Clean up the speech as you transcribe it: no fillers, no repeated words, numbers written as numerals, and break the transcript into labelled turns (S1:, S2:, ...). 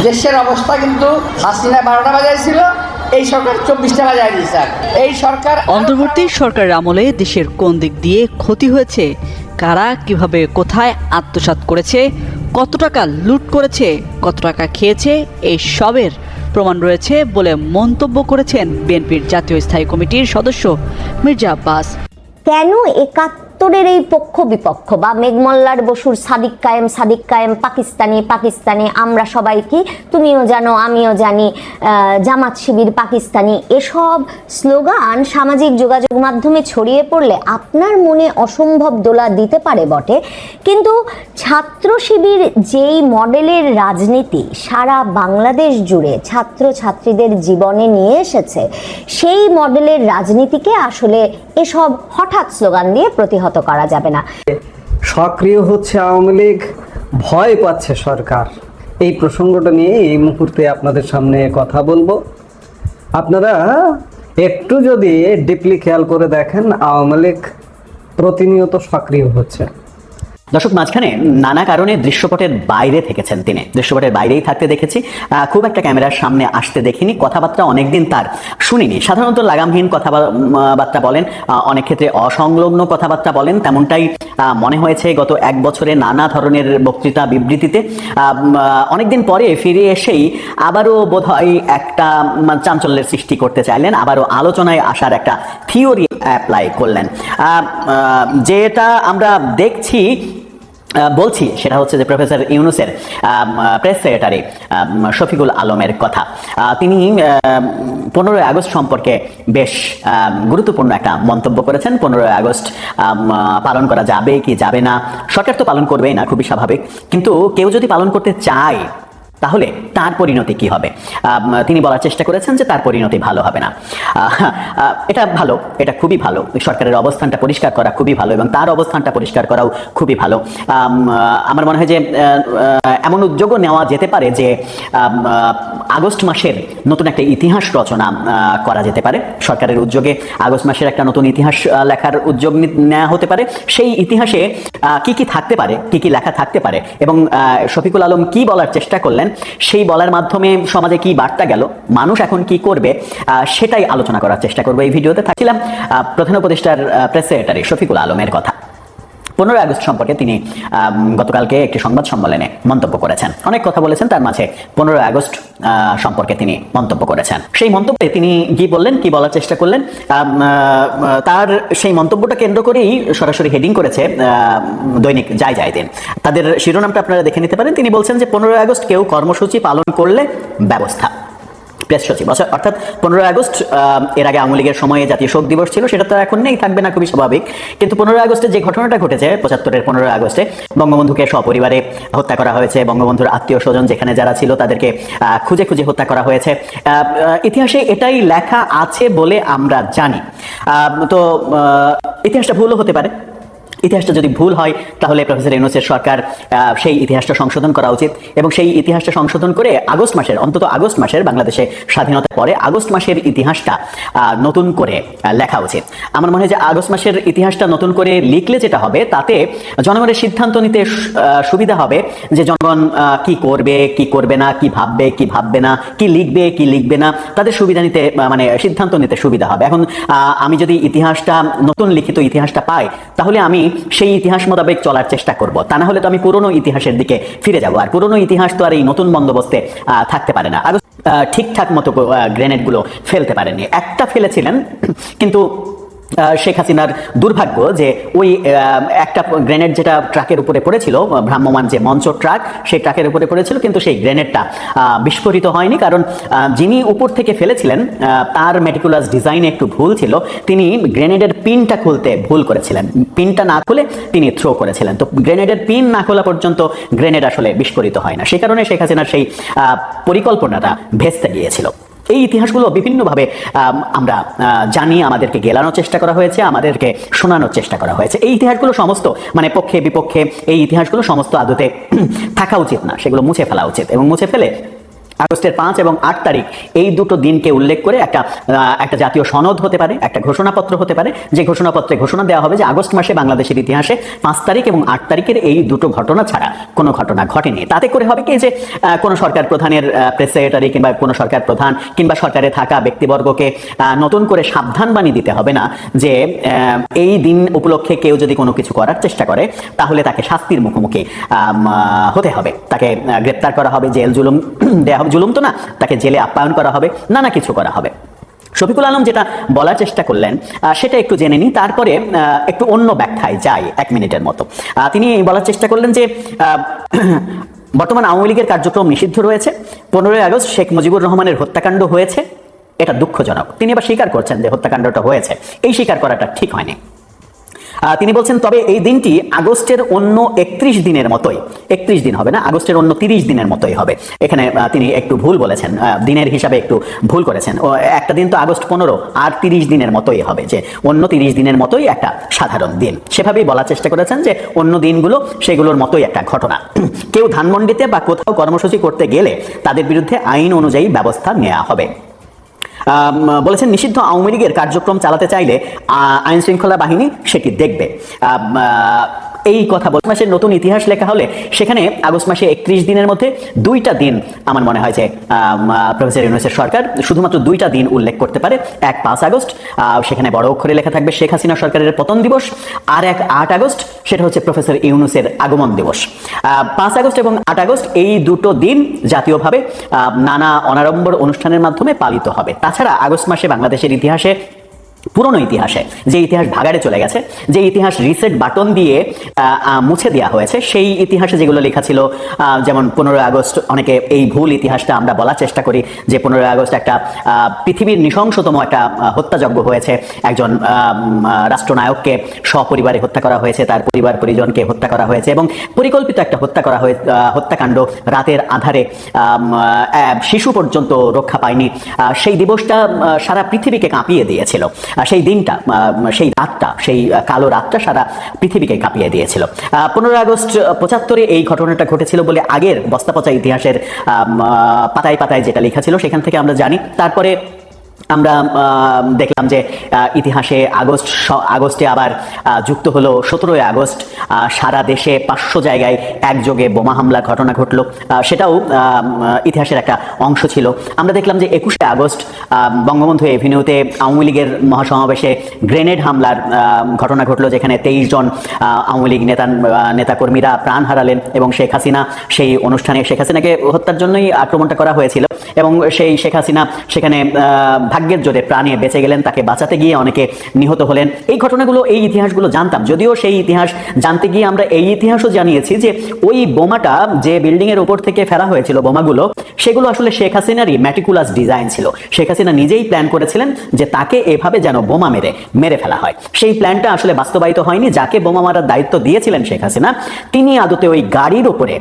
S1: দেশের অবস্থা কিন্তু হাসিনা 12টা বাজাইছিল, এই সরকার 24টা বাজায় দিয়েছে। এই সরকার
S2: অন্তর্বর্তী সরকারের আমলে দেশের কোন দিক দিয়ে ক্ষতি হয়েছে, কারা কিভাবে কোথায় আত্মসাৎ করেছে, কত টাকা লুট করেছে, কত টাকা খেয়েছে, এই সবের প্রমাণ রয়েছে বলে মন্তব্য করেছেন বিএনপির জাতীয় স্থায়ী কমিটির সদস্য মির্জা আব্বাস।
S3: কেন ৭১-এর এই পক্ষ বিপক্ষ বা মেঘমল্লার বসুর সাদিক কায়েম পাকিস্তানি আমরা সবাই কি, তুমিও জানো আমিও জানি, জামাত শিবির পাকিস্তানি, এসব স্লোগান সামাজিক যোগাযোগ মাধ্যমে ছড়িয়ে পড়লে আপনার মনে অসম্ভব দোলা দিতে পারে বটে, কিন্তু ছাত্র শিবির যেই মডেলের রাজনীতি সারা বাংলাদেশ জুড়ে ছাত্রছাত্রীদের জীবনে নিয়ে এসেছে, সেই মডেলের রাজনীতিকে আসলে এসব হঠাৎ স্লোগান দিয়ে প্রতিহত করা যাবে না।
S4: সক্রিয় হচ্ছে আওয়ামী লীগ, ভয় পাচ্ছে সরকার, এই প্রসঙ্গটা নিয়ে এই মুহূর্তে আপনাদের সামনে কথা বলবো। আপনারা একটু যদি ডিপলি খেয়াল করে দেখেন, আওয়ামী লীগ প্রতিনিয়ত সক্রিয় হচ্ছে।
S5: দর্শক, মাঝখানে নানা কারণে দৃশ্যপটের বাইরে থেকেছেন তিনি, দৃশ্যপটের বাইরেই থাকতে দেখেছি, খুব একটা ক্যামেরার সামনে আসতে দেখিনি, কথাবার্তা অনেকদিন তার শুনিনি। সাধারণত লাগামহীন কথাবার্তা বলেন, অনেক ক্ষেত্রে অসংলগ্ন কথাবার্তা বলেন, তেমনটাই মনে হয়েছে গত এক বছরে নানা ধরনের বক্তৃতা বিবৃতিতে। অনেকদিন পরে ফিরে এসেই আবারও বোধহয় একটা চাঞ্চল্যের সৃষ্টি করতে চাইলেন, আবারও আলোচনায় আসার একটা থিওরি অ্যাপ্লাই করলেন। যেটা আমরা দেখছি বলছি সেটা হচ্ছে যে প্রফেসর ইউনূসের প্রেস সেক্রেটারি শফিকুল আলমের কথা। তিনি 15ই আগস্ট সম্পর্কে বেশ গুরুত্বপূর্ণ একটা মন্তব্য করেছেন। 15ই আগস্ট পালন করা যাবে কি যাবে না, সরকার তো পালন করবেই না, খুবই স্বাভাবিক, কিন্তু কেউ যদি পালন করতে চায় তাহলে তার পরিণতি কি হবে? তিনি বলার চেষ্টা করেছেন যে তার পরিণতি ভালো হবে না। এটা ভালো, এটা খুবই ভালো, সরকারের অবস্থানটা পরিষ্কার করা খুবই ভালো এবং তার অবস্থানটা পরিষ্কার করাও খুবই ভালো। আমার মনে হয় যে এমন উদ্যোগও নেওয়া যেতে পারে যে আগস্ট মাসের নতুন একটা ইতিহাস রচনা করা যেতে পারে। সরকারের উদ্যোগে আগস্ট মাসের একটা নতুন ইতিহাস লেখার উদ্যোগ নেওয়া হতে পারে। সেই ইতিহাসে কি কি থাকতে পারে, কি কি লেখা থাকতে পারে এবং শফিকুল আলম কি বলার চেষ্টা করলেন, সেই বলার মাধ্যমে সমাজে কি বার্তা গেল, মানুষ এখন কি করবে, সেটাই আলোচনা করার চেষ্টা করবো। এই ভিডিওতে থাকছিলাম প্রধান উপদেষ্টার প্রেস সেক্রেটারি শফিকুল আলমের কথা। 15ই আগস্ট সম্পর্কে তিনি গতকালকে একটি সংবাদ সম্মেলনে মন্তব্য করেছেন, অনেক কথা বলেছেন, তার মাঝে 15ই আগস্ট সম্পর্কে তিনি মন্তব্য করেছেন। সেই মন্তব্যে তিনি কি বললেন, কি বলার চেষ্টা করলেন, তার সেই মন্তব্যটা কেন্দ্র করেই সরাসরি হেডিং করেছে দৈনিক যায় দিন। তাদের শিরোনামটা আপনারা দেখে নিতে পারেন। তিনি বলছেন যে 15ই আগস্ট কেউ কর্মসূচি পালন করলে ব্যবস্থা। প্রেস সচিব, অর্থাৎ 15ই আগস্ট, এর আগে আওয়ামী লীগের সময়ে জাতীয় শোক দিবস ছিল, সেটা তো এখন নেই, থাকবে না, খুবই স্বাভাবিক। কিন্তু 15ই আগস্টে যে ঘটনাটা ঘটেছে, 75-এর 15ই আগস্টে বঙ্গবন্ধুকে সপরিবারে হত্যা করা হয়েছে, বঙ্গবন্ধুর আত্মীয় স্বজন যেখানে যারা ছিল তাদেরকে খুঁজে খুঁজে হত্যা করা হয়েছে। ইতিহাসে এটাই লেখা আছে বলে আমরা জানি। তো ইতিহাসটা ভুলও হতে পারে। ইতিহাসটা যদি ভুল হয় তাহলে প্রফেসর ইউনূসের সরকার সেই ইতিহাসটা সংশোধন করা উচিত এবং সেই ইতিহাসটা সংশোধন করে আগস্ট মাসের, অন্তত আগস্ট মাসের, বাংলাদেশে স্বাধীনতার পরে আগস্ট মাসের ইতিহাসটা নতুন করে লেখা উচিত। আমার মনে হয় যে আগস্ট মাসের ইতিহাসটা নতুন করে লিখলে যেটা হবে, তাতে জনগণের সিদ্ধান্ত নিতে সুবিধা হবে যে জনগণ কি করবে, কি করবে না, কি ভাববে, কি ভাববে না, কি লিখবে, কি লিখবে না, তাদের সুবিধা নিতে, মানে সিদ্ধান্ত নিতে সুবিধা হবে। এখন আমি যদি ইতিহাসটা, নতুন লিখিত ইতিহাসটা পাই, তাহলে আমি সেই ইতিহাস মোতাবেক চলার চেষ্টা করব, তা না হলে তো আমি পুরনো ইতিহাসের দিকে ফিরে যাব। আর পুরনো ইতিহাস তো আর এই নতুন বন্দোবস্তে থাকতে পারে না। ঠিকঠাক মতো গ্রেনেডগুলো ফেলতে পারেননি, একটা ফেলেছিলেন, কিন্তু শেখ হাসিনার দুর্ভাগ্য যে ওই একটা গ্রেনেড যেটা ট্রাকের উপরে পড়েছিল, ভ্রাম্যমান যে মঞ্চ ট্রাক, সেই ট্রাকের উপরে পড়েছিল, কিন্তু সেই গ্রেনেডটা বিস্ফোরিত হয়নি, কারণ যিনি উপর থেকে ফেলেছিলেন তার মেটিকুলাস ডিজাইনে একটু ভুল ছিল। তিনি গ্রেনেডের পিনটা খুলতে ভুল করেছিলেন, পিনটা না খুলে তিনি থ্রো করেছিলেন। তো গ্রেনেডের পিন না খোলা পর্যন্ত গ্রেনেড আসলে বিস্ফোরিত হয় না, সেই কারণে শেখ হাসিনার সেই পরিকল্পনাটা ভেস্তে গিয়েছিল। এই ইতিহাসগুলো বিভিন্নভাবে আমরা জানি, আমাদেরকে গেলানোর চেষ্টা করা হয়েছে, আমাদেরকে শোনানোর চেষ্টা করা হয়েছে। এই ইতিহাসগুলো সমস্ত, মানে পক্ষে বিপক্ষে, এই ইতিহাসগুলো সমস্ত আদতে থাকা উচিত না, সেগুলো মুছে ফেলা উচিত এবং মুছে ফেলে আগস্টের 5 এবং 8 তারিখ এই দুটো দিনকে উল্লেখ করে একটা জাতীয় সনদ হতে পারে, একটা ঘোষণাপত্র হতে পারে, যে ঘোষণাপত্রে ঘোষণা দেওয়া হবে যে আগস্ট মাসে বাংলাদেশের ইতিহাসে 5 তারিখ এবং 8 তারিখের এই দুটো ঘটনা ছাড়া কোনো ঘটনা ঘটেনি। তাতে করে হবে কি যে কোনো সরকার প্রধানের প্রেস সেক্রেটারি কিংবা কোনো সরকার প্রধান কিংবা সরকারে থাকা ব্যক্তিবর্গকে নতুন করে সাবধানবাণী দিতে হবে না যে এই দিন উপলক্ষে কেউ যদি কোনো কিছু করার চেষ্টা করে তাহলে তাকে শাস্তির মুখোমুখি হতে হবে, তাকে গ্রেপ্তার করা হবে, জেল জুলুম দেওয়া হবে, জুলুম তো না, তাকে জেলে আপ্যায়ন করা হবে, নানা কিছু করা হবে। শফিকুল আলম যেটা বলার চেষ্টা করলেন সেটা একটু জেনে নিই, তারপরে একটু অন্য ব্যাখ্যায় যাই 1 মিনিটের মতো। তিনি বলার চেষ্টা করলেন যে বর্তমান আওয়ামী লীগের কার্যক্রম নিষিদ্ধ রয়েছে, 15ই আগস্ট শেখ মুজিবুর রহমানের হত্যাকাণ্ড হয়েছে, এটা দুঃখজনক। তিনি আবার স্বীকার করছেন যে হত্যাকাণ্ডটা হয়েছে, এই স্বীকার করাটা ঠিক হয়নি। তিনি বলছেন তবে এই দিনটি আগস্টের অন্য 31 দিনের মতোই, 31 দিন হবে না, আগস্টের অন্য 30 দিনের মতোই হবে। এখানে তিনি একটু ভুল বলেছেন, দিনের হিসাবে একটু ভুল করেছেন। একটা দিন তো আগস্ট 15 আর 30 দিনের মতোই হবে, যে অন্য 30 দিনের মতোই একটা সাধারণ দিন, সেভাবেই বলার চেষ্টা করেছেন যে অন্য দিনগুলো সেগুলোর মতোই একটা ঘটনা। কেউ ধানমন্ডিতে বা কোথাও কর্মসূচি করতে গেলে তাদের বিরুদ্ধে আইন অনুযায়ী ব্যবস্থা নেওয়া হবে। বলেছেন নিষিদ্ধ আওয়ামী লীগের কার্যক্রম চালাতে চাইলে আইন শৃঙ্খলা বাহিনী সেটি দেখবে। এই কথা বলতে মাসের নতুন ইতিহাস লেখা হলে সেখানে আগস্ট মাসে 31 দিনের মধ্যে 2টা দিন আমার মনে হয় যে প্রফেসর ইউনূসের সরকার শুধুমাত্র 2টা দিন উল্লেখ করতে পারে। এক 5 আগস্ট, সেখানে বড় অক্ষরে লেখা থাকবে শেখ হাসিনা সরকারের পতন দিবস, আর এক 8 আগস্ট, সেটা হচ্ছে প্রফেসর ইউনূসের আগমন দিবস। 5 আগস্ট এবং 8 আগস্ট এই দুটো দিন জাতীয়ভাবে নানা অনাড়ম্বর অনুষ্ঠানের মাধ্যমে পালিত হবে। তাছাড়া আগস্ট মাসে বাংলাদেশের ইতিহাসে, পুরনো ইতিহাসে, যে ইতিহাস ভাগাড়ে চলে গেছে, যে ইতিহাস রিসেট বাটন দিয়ে মুছে দেওয়া হয়েছে, সেই ইতিহাসে যেগুলো লেখা ছিল, যেমন 15ই আগস্ট, অনেকে এই ভুল ইতিহাসটা আমরা বলার চেষ্টা করি যে 15ই আগস্ট একটা পৃথিবীর নৃশংসতম একটা হত্যাযজ্ঞ হয়েছে, একজন রাষ্ট্রনায়ককে সপরিবারে হত্যা করা হয়েছে, তার পরিবার পরিজনকে হত্যা করা হয়েছে এবং পরিকল্পিত একটা হত্যাকাণ্ড, রাতের আধারে শিশু পর্যন্ত রক্ষা পায়নি। সেই দিবসটা সারা পৃথিবীকে কাঁপিয়ে দিয়েছিল। সেই দিনটা, সেই রাতটা, সেই কালো রাতটা সারা পৃথিবীকে কাঁপিয়ে দিয়েছিল। 15 আগস্ট 75-এ এই ঘটনাটা ঘটেছিল বলে আগের বস্তাপচা ইতিহাসের পাতায় পাতায় যেটা লেখা ছিল সেখান থেকে আমরা জানি। তারপরে আমরা দেখলাম যে ইতিহাসে আগস্টে আবার যুক্ত হলো 17ই আগস্ট। সারা দেশে 500 জায়গায় একযোগে বোমা হামলার ঘটনা ঘটলো, সেটাও ইতিহাসের একটা অংশ ছিল। আমরা দেখলাম যে 21শে আগস্ট বঙ্গবন্ধু এভিনিউতে আওয়ামী লীগের মহাসমাবেশে গ্রেনেড হামলার ঘটনা ঘটলো, যেখানে 23 জন আওয়ামী লীগ নেতাকর্মীরা প্রাণ হারালেন এবং শেখ হাসিনা সেই অনুষ্ঠানে, শেখ হাসিনাকে হত্যার জন্যই আক্রমণটা করা হয়েছিল এবং সেই শেখ হাসিনা সেখানে ভাগ্যের জোরে প্রাণে বেঁচে গেলেন, তাকে বাঁচাতে গিয়ে অনেকে নিহত হলেন। এই ঘটনাগুলো, এই ইতিহাসগুলো জানতাম, যদিও সেই ইতিহাস জানতে গিয়ে আমরা এই ইতিহাসও জানিয়েছি যে ওই বোমাটা যে বিল্ডিং এর উপর থেকে ফেলা হয়েছিল বোমাগুলো, সেগুলো আসলে শেখ হাসিনারই ম্যাটিকুলাস ডিজাইন ছিল। শেখ হাসিনা নিজেই প্ল্যান করেছিলেন যে তাকে এভাবে যেন বোমা মেরে ফেলা হয়। সেই প্ল্যানটা আসলে বাস্তবায়িত হয়নি। যাকে বোমা মারার দায়িত্ব দিয়েছিলেন শেখ হাসিনা, তিনি আদতে ওই গাড়ির উপরে